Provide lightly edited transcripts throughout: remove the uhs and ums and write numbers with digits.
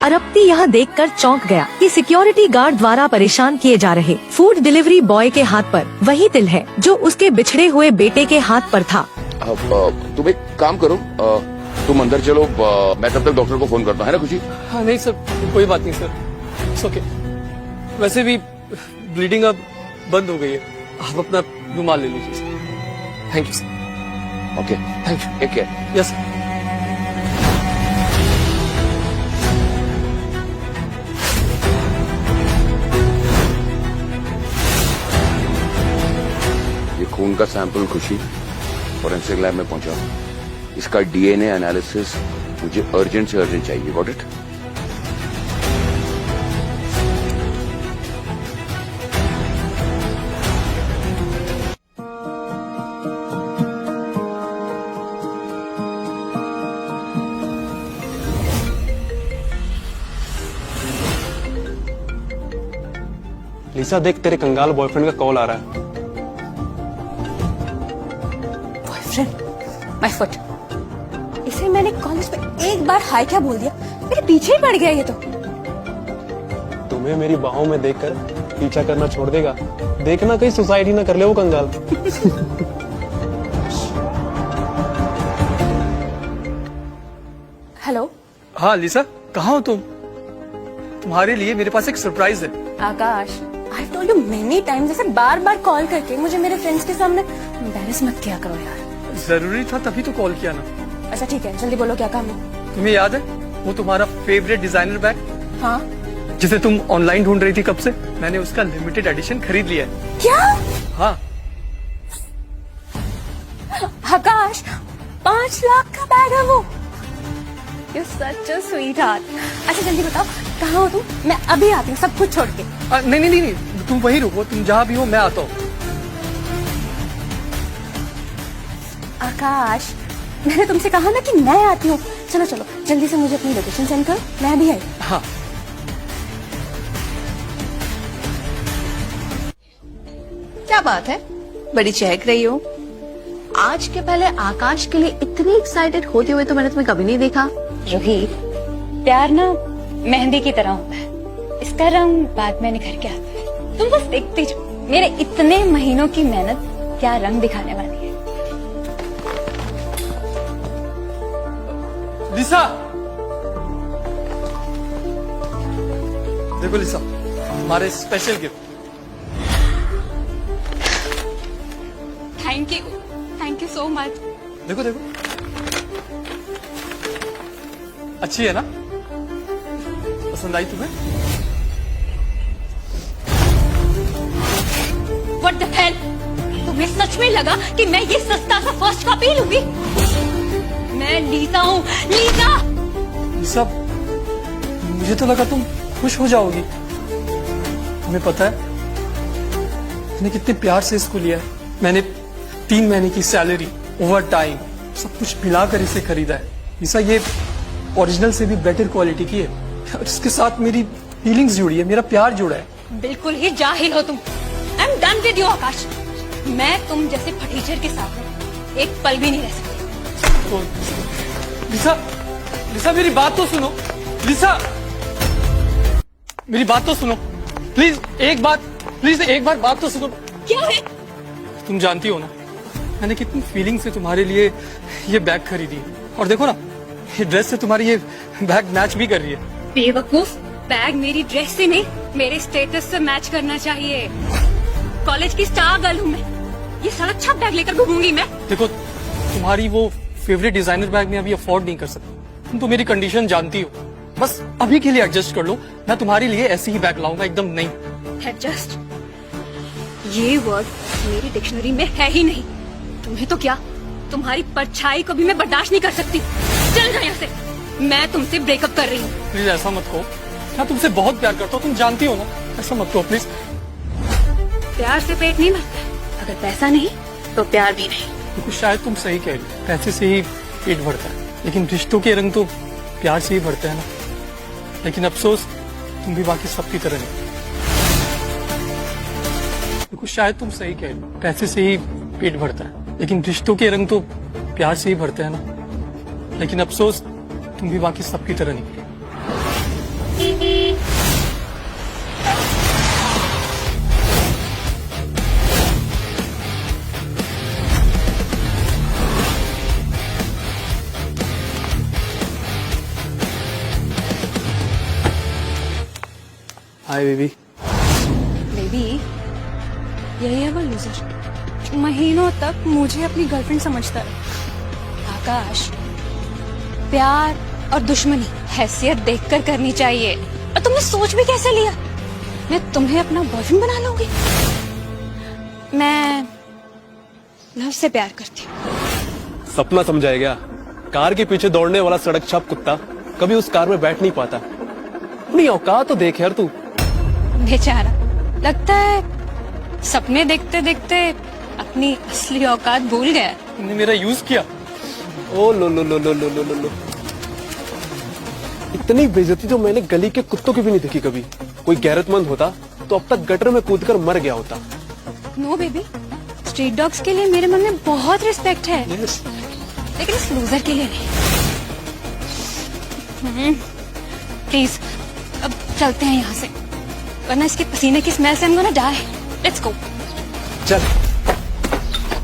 अरप्ती यह देखकर चौंक गया कि सिक्योरिटी गार्ड द्वारा परेशान किए जा रहे फूड डिलीवरी बॉय के हाथ पर वही तिल है जो उसके बिछड़े हुए बेटे के हाथ पर था। तुम एक काम करो, तुम अंदर चलो, मैं तब तक डॉक्टर को फोन करता हूँ, है ना खुशी? हाँ नहीं सर, कोई बात नहीं सर, इट्स ओके। वैसे भी ब्लीडिंग अब बंद हो गई है, आप अपना रुमाल ले लीजिए। Thank you sir. Okay, thank you. Take care. Yes sir. ये खून का सैंपल खुशी फॉरेंसिक लैब में पहुंचा। इसका डीएनए एनालिसिस मुझे अर्जेंट से अर्जेंट चाहिए। Got it? लिसा देख, तेरे कंगाल बॉयफ्रेंड का कॉल आ रहा है। बॉयफ्रेंड? My foot. इसे मैंने कॉलेज में एक बार हाय क्या बोल दिया, मेरे पीछे ही पड़ गया ये तो। तुम्हें मेरी बाहों में देखकर पीछा करना छोड़ देगा। देखना कहीं सुसाइड ही ना कर ले वो कंगाल। हेलो हाँ लिसा, कहाँ हो तुम? तुम्हारे लिए मेरे पास एक सरप्राइज है। Akash, I told you many times, ऐसे बार बार कॉल करके मुझे मेरे फ्रेंड्स के सामने एम्बैरेस मत किया करो यार। जरूरी था तभी तो कॉल किया ना। अच्छा ठीक है, जल्दी बोलो क्या काम है। तुम्हें याद है वो तुम्हारा फेवरेट डिजाइनर बैग हाँ जिसे तुम ऑनलाइन ढूंढ रही थी कब से? मैंने उसका लिमिटेड एडिशन खरीद लिया है। क्या? हाँ आकाश, 5 लाख का बैग है वो। You're such a sweetheart. अच्छा जल्दी बताओ कहाँ हो तुम? मैं अभी आती हूँ सब कुछ छोड़ के। नहीं नहीं नहीं नहीं, तुम वहीं रुको, तुम जहाँ भी हो मैं आता हूँ। आकाश, मैंने तुमसे कहा ना कि मैं आती हूँ। चलो चलो जल्दी से मुझे अपनी लोकेशन सेंड करो, मैं अभी आई। हाँ क्या बात है, बड़ी चहक रही हो। आज के पहले आकाश के लिए इतनी एक्साइटेड होते हुए तो मैंने तुम्हें कभी नहीं देखा। रूही, प्यार ना मेहंदी की तरह होता है, इसका रंग बाद में निखर के आता है। तुम बस देखते जाओ मेरे इतने महीनों की मेहनत क्या रंग दिखाने वाली है। लिसा, देखो लिसा, हमारे special gift. Thank you so much. देखो देखो, अच्छी है ना? पसंद आई तुम्हें? What the hell? तुम्हें सच में लगा कि मैं ये सस्ता सा फर्स्ट कॉपी लूंगी? मैं लीसा हूँ, लीसा। लिसा, मुझे तो लगा तुम खुश हो जाओगी। तुम्हें पता है मैंने कितने प्यार से इसको लिया है। मैंने 3 महीने की सैलरी, ओवर टाइम, सब कुछ मिलाकर इसे खरीदा है। लिसा, ये ओरिजिनल से भी बेटर क्वालिटी की है और इसके साथ मेरी फीलिंग्स जुड़ी है, मेरा प्यार जुड़ा है। बिल्कुल ही जाहिल हो तुम। I am done with you Akash. मैं तुम जैसे फटीचर के साथ एक पल भी नहीं रह सकती। तो, लिसा, लिसा मेरी बात तो सुनो। लिसा, मेरी बात तो सुनो प्लीज, एक बार बात तो सुनो। क्या है? तुम जानती हो ना मैंने कितनी फीलिंग से तुम्हारे लिए ये बैग खरीदी है, और देखो ना ये ड्रेस से तुम्हारी ये बैग मैच भी कर रही है। बेवकूफ, बैग मेरी ड्रेस से नहीं मेरे स्टेटस से मैच करना चाहिए। कॉलेज की स्टार गर्ल हूँ मैं, ये सारा अच्छा बैग लेकर घूमूंगी मैं। देखो तुम्हारी वो फेवरेट डिजाइनर बैग में अभी अफोर्ड नहीं कर सकती। तुम तो मेरी कंडीशन जानती हो, बस अभी के लिए एडजस्ट कर लो। मैं तुम्हारे लिए ऐसी ही बैग लाऊंगा, एकदम नहीं। एडजस्ट, ये वर्ड मेरी डिक्शनरी में है ही नहीं। तुम्हें तो क्या, तुम्हारी परछाई को भी मैं बर्दाश्त नहीं कर सकती। चल जाओ यहाँ से, मैं तुमसे ब्रेकअप कर रही हूँ। प्लीज ऐसा मत कहो, मैं तुमसे बहुत प्यार करता हूँ, तुम जानती हो ना। ऐसा मत कहो प्लीज। प्यार से पेट नहीं भरता, अगर पैसा नहीं तो प्यार भी नहीं। देखो शायद तुम सही कह रही हो, पैसे से ही पेट भरता है, लेकिन रिश्तों के रंग तो प्यार से ही भरते हैं ना। लेकिन अफसोस तुम भी बाकी सबकी तरह नहीं। देखो शायद तुम सही कह रही हो, पैसे से ही पेट भरता है, लेकिन रिश्तों के रंग तो प्यार से ही भरते हैं ना। लेकिन अफसोस तुम भी बाकी सबकी तरह नहीं। Hi baby. बेबी, यही है वो लूजर, महीनों तक मुझे अपनी गर्लफ्रेंड समझता है। आकाश, प्यार और दुश्मनी हैसियत देखकर करनी चाहिए। और तुमने सोच भी कैसे लिया मैं तुम्हें अपना बॉयफ्रेंड बना लूंगी? मैं लव से प्यार करती हूँ। सपना समझाया गया। कार के पीछे दौड़ने वाला सड़क छाप कुत्ता कभी उस कार में बैठ नहीं पाता। अपनी औकात तो देख यार तू। बेचारा, लगता है सपने देखते देखते अपनी असली औकात भूल गया। तुमने मेरा यूज किया। ओ लो लो लो लो लो लो लो लो। इतनी बेइज्जती तो मैंने गली के कुत्तों की भी नहीं देखी कभी। कोई गैरतमंद होता तो अब तक गटर में कूदकर मर गया होता। नो बेबी, स्ट्रीट डॉग्स के लिए मेरे मन में बहुत रिस्पेक्ट है, लेकिन इस लूजर के लिए नहीं। प्लीज अब चलते हैं यहाँ से, वरना इसके पसीने की स्मेल से I'm gonna die. Let's go. चल,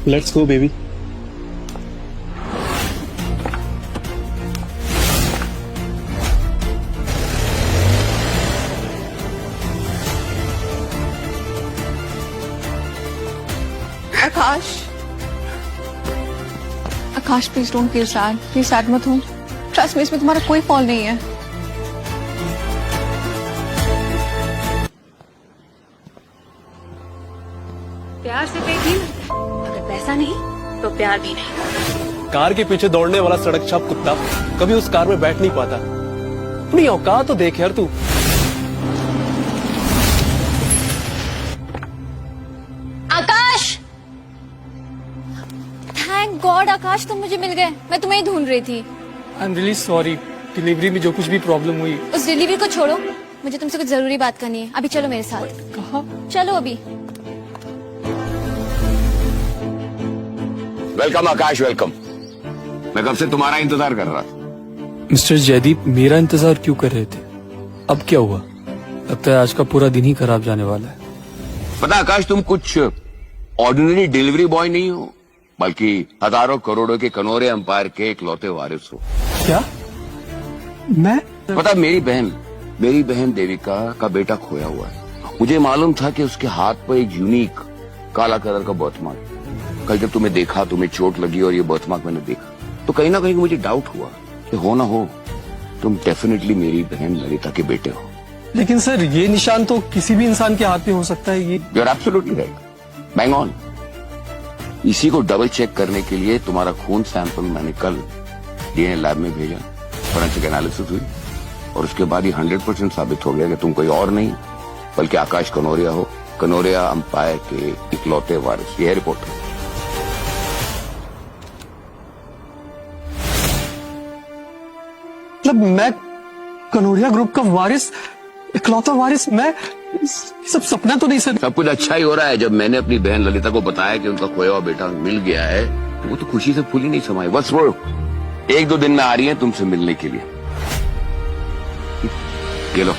let's go baby. Akash, Akash please don't feel sad, please sad मत हो। ट्रस्ट मी, इसमें तुम्हारा कोई फॉल नहीं है। प्यार से पेट नहीं भरता, अगर पैसा नहीं तो प्यार भी नहीं। कार के पीछे दौड़ने वाला सड़क छाप कुत्ता कभी उस कार में बैठ नहीं पाता। अपनी औकात तो देख यार तू। आकाश, थैंक गॉड आकाश तुम मुझे मिल गए। मैं तुम्हें ही ढूंढ रही थी। I am really sorry, delivery में जो कुछ भी प्रॉब्लम हुई। उस डिलीवरी को छोड़ो, मुझे तुमसे कुछ जरूरी बात करनी है। अभी चलो मेरे साथ। कहाँ? चलो अभी। वेलकम आकाश, वेलकम। मैं कब से तुम्हारा इंतजार कर रहा था। मिस्टर जयदीप मेरा इंतजार क्यों कर रहे थे? अब क्या हुआ? लगता है आज का पूरा दिन ही खराब जाने वाला है। पता आकाश, तुम कुछ ऑर्डिनरी डिलीवरी बॉय नहीं हो, बल्कि हजारों करोड़ों के कनोरे अंपायर के इकलौते वारिस हो। क्या? मैं? पता, मेरी बहन देविका का बेटा खोया हुआ है। मुझे मालूम था कि उसके हाथ पर एक यूनिक काला कलर का बर्थमार्क। कल जब तुम्हें देखा, तुम्हें चोट लगी और ये बर्थमार्क मैंने देखा, तो कहीं ना कहीं मुझे डाउट हुआ कि हो ना हो तुम डेफिनेटली मेरी बहन ललिता के बेटे हो। लेकिन सर, ये निशान तो किसी भी इंसान के हाथ में हो सकता है। ये you are absolutely right, bang on. इसी को डबल चेक करने के लिए तुम्हारा खून सैंपल मैंने कल डीएनए लैब में भेजा, फोरेंसिक एनालिसिस हुई और उसके बाद ही 100% साबित हो गया कि तुम कोई और नहीं बल्कि आकाश कनोरिया हो, कनोरिया अंपायर के इकलौते वारिस। यह रिपोर्ट है। मतलब मैं कनोरिया ग्रुप का वारिस, इकलौता वारिस? मैं सब सपना तो नहीं सर? सब कुछ अच्छा ही हो रहा है। जब मैंने अपनी बहन ललिता को बताया कि उनका खोया हुआ बेटा मिल गया है, तो वो तो खुशी से फूली नहीं समाई। बस वो 1-2 दिन में आ रही है तुमसे मिलने के लिए। ये लो,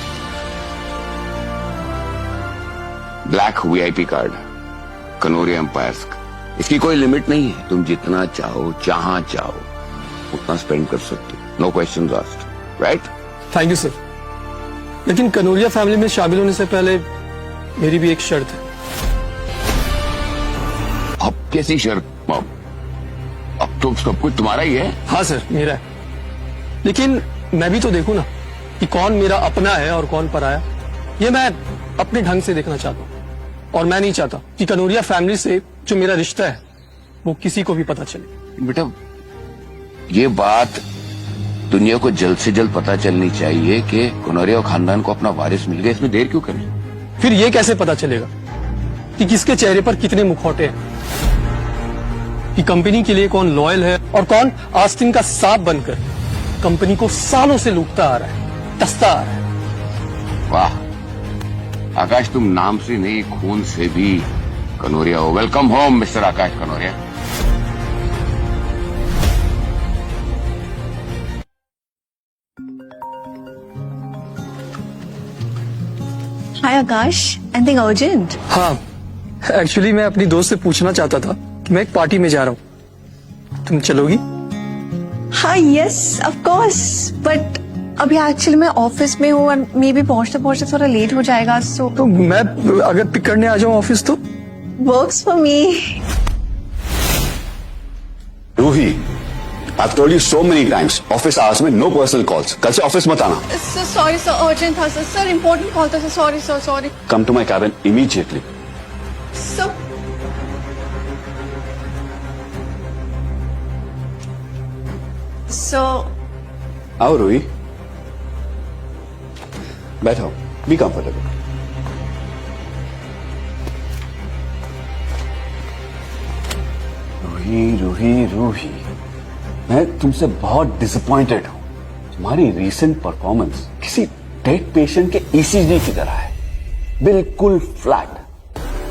black VIP card, Kanoria empires का। इसकी कोई लिमिट नहीं है, तुम जितना चाहो, जहां चाहो उतना स्पेंड कर सकते हो। No questions asked, right? Thank you sir. लेकिन कनोरिया फैमिली में शामिल होने से पहले मेरी भी एक शर्त है। अब कैसी शर्त? अब तो सब कुछ तुम्हारा ही है। हाँ सर, मेरा है। लेकिन मैं भी तो देखूं ना कि कौन मेरा अपना है और कौन पराया। ये मैं अपने ढंग से देखना चाहता हूँ और मैं नहीं चाहता कि कनोरिया फैमिली से जो मेरा रिश्ता है वो किसी को भी पता चले। बेटा, ये बात दुनिया को जल्द से जल्द पता चलनी चाहिए कि कनोरिया खानदान को अपना वारिस मिल गया। इसमें देर क्यों करें? फिर ये कैसे पता चलेगा कि किसके चेहरे पर कितने मुखौटे हैं, कि कंपनी के लिए कौन लॉयल है और कौन आस्तीन का सांप बनकर कंपनी को सालों से लूटता आ रहा है, टसता आ रहा है। वाह आकाश, तुम नाम से नहीं खून से भी कनोरिया हो। वेलकम होम मिस्टर आकाश कनोरिया। हाय आकाश, एनीथिंग अर्जेंट? हाँ, एक्चुअली मैं अपनी दोस्त से पूछना चाहता था कि मैं एक पार्टी में जा रहा हूँ, तुम चलोगी? हाँ, यस ऑफ कोर्स, बट अभी एक्चुअली मैं ऑफिस में हूँ और मे भी पहुँचते पहुँचते थोड़ा लेट हो जाएगा, सो तो मैं अगर पिक करने आ जाऊँ ऑफिस तो? Works for me. Roohi, I've told you so many times, office hours में no personal calls. कल से ऑफिस मत आना. सॉरी सर, अर्जेंट था सर, सर इम्पोर्टेंट कॉल था sir, sorry sir, sorry Come to my cabin immediately. Sir. आओ रूही, बैठो, be comfortable. Ruhi, मैं तुमसे बहुत डिसअपॉइंटेड हूं। तुम्हारी रीसेंट परफॉर्मेंस किसी डेड पेशेंट के ईसीजी की तरह है, बिल्कुल फ्लैट।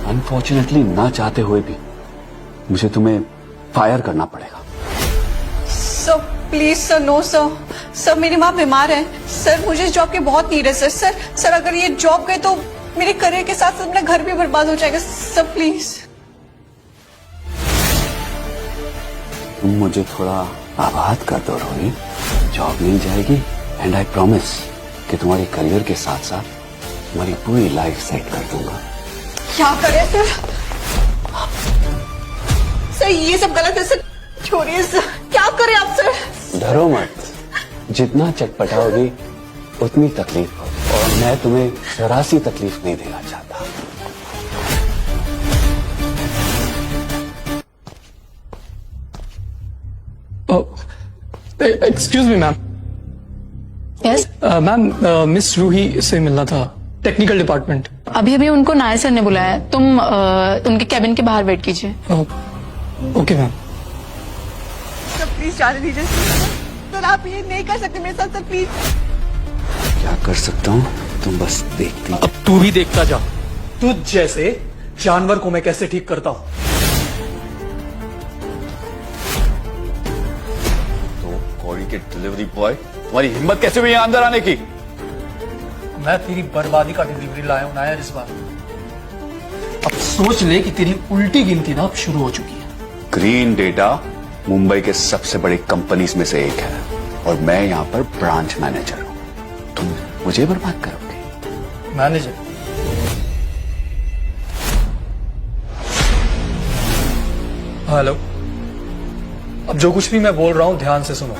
अनफॉर्चुनेटली ना चाहते हुए भी मुझे तुम्हें फायर करना पड़ेगा। Sir please sir, no sir, sir मेरी माँ बीमार है सर, मुझे इस जॉब की बहुत नीड है सर, सर अगर ये जॉब गए तो मेरे करियर के साथ साथ मेरा घर भी बर्बाद हो जाएगा सर, प्लीज। तुम मुझे थोड़ा आबाद कर दो रोही, जॉब मिल जाएगी एंड आई प्रॉमिस कि तुम्हारे करियर के साथ साथ तुम्हारी पूरी लाइफ सेट कर दूंगा। क्या करे सर? सर ये सब गलत है सर, छोड़िए सर, क्या करे आप सर? डरो मत, जितना चटपटाओगी उतनी तकलीफ होगी और मैं तुम्हें जरा सी तकलीफ नहीं देना चाहता। Excuse me ma'am. Yes ma'am miss Roohi से मिलना था, टेक्निकल डिपार्टमेंट। अभी अभी उनको नायर सर ने बुलाया है, तुम उनके कैबिन के बाहर वेट कीजिए। Okay ma'am. सर प्लीज जाने दीजिए सर, आप ये नहीं कर सकते मेरे साथ सर, प्लीज। क्या कर सकता हूँ, तुम बस देखती। अब तू भी देखता जा, तुझ जैसे जानवर को मैं कैसे ठीक करता हूँ। तो कौड़ी के डिलीवरी बॉय, तुम्हारी हिम्मत कैसे हुई यहाँ अंदर आने की? मैं तेरी बर्बादी का डिलीवरी लाया हूं नायर इस बार। अब सोच ले कि तेरी उल्टी गिनती ना अब शुरू हो चुकी है। ग्रीन डेटा मुंबई के सबसे बड़ी कंपनीज में से एक है और मैं यहाँ पर ब्रांच मैनेजर हूँ। तुम मुझे बर्बाद करोगे? मैनेजर? हेलो, अब जो कुछ भी मैं बोल रहा हूं ध्यान से सुनो।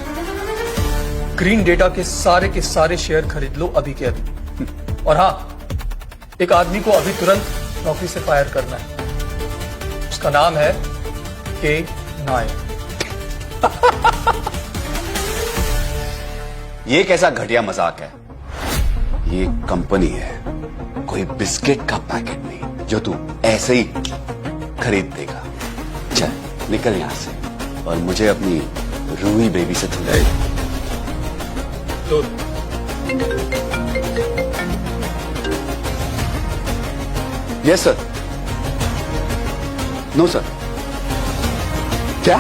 ग्रीन डेटा के सारे शेयर खरीद लो अभी के अभी। और हाँ, एक आदमी को अभी तुरंत नौकरी से फायर करना है, उसका नाम है के नायर। ये कैसा घटिया मजाक है? ये कंपनी है, कोई बिस्किट का पैकेट नहीं जो तू ऐसे ही खरीद देगा। चल निकल यहां से और मुझे अपनी रूही बेबी से थोड़ा यस सर। No sir. क्या?